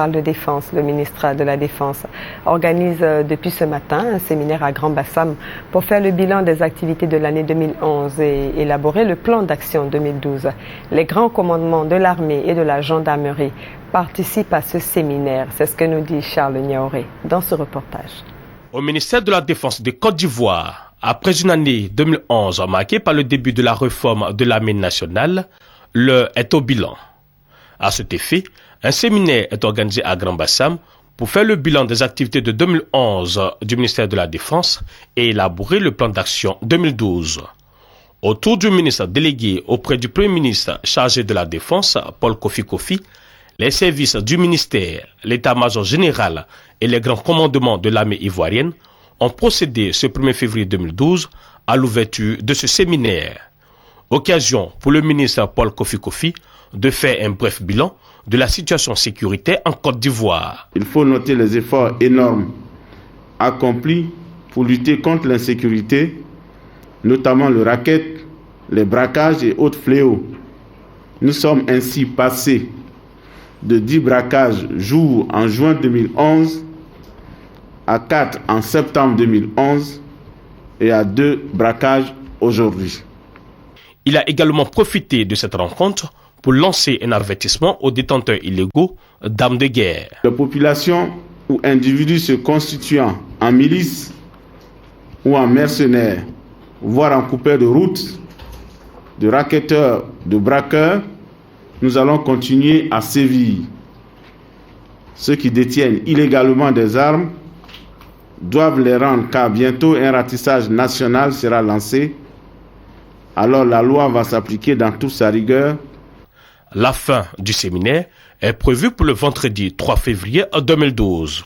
De défense, le ministre de la Défense organise depuis ce matin un séminaire à Grand-Bassam pour faire le bilan des activités de l'année 2011 et élaborer le plan d'action 2012. Les grands commandements de l'armée et de la gendarmerie participent à ce séminaire. C'est ce que nous dit Charles Niaoré dans ce reportage. Au ministère de la Défense de Côte d'Ivoire, après une année 2011 marquée par le début de la réforme de l'armée nationale, l'heure est au bilan. À cet effet, un séminaire est organisé à Grand-Bassam pour faire le bilan des activités de 2011 du ministère de la Défense et élaborer le plan d'action 2012. Autour du ministre délégué auprès du Premier ministre chargé de la Défense, Paul Kofi Kofi, les services du ministère, l'état-major général et les grands commandements de l'armée ivoirienne ont procédé ce 1er février 2012 à l'ouverture de ce séminaire. Occasion pour le ministre Paul Kofi Kofi de faire un bref bilan de la situation sécuritaire en Côte d'Ivoire. Il faut noter les efforts énormes accomplis pour lutter contre l'insécurité, notamment le racket, les braquages et autres fléaux. Nous sommes ainsi passés de 10 braquages jour en juin 2011 à 4 en septembre 2011 et à 2 braquages aujourd'hui. Il a également profité de cette rencontre pour lancer un avertissement aux détenteurs illégaux d'armes de guerre. Les populations ou individus se constituant en milices ou en mercenaires, voire en coupeurs de route, de racketteurs, de braqueurs, nous allons continuer à sévir. Ceux qui détiennent illégalement des armes doivent les rendre car bientôt un ratissage national sera lancé. Alors la loi va s'appliquer dans toute sa rigueur. La fin du séminaire est prévue pour le vendredi 3 février 2012.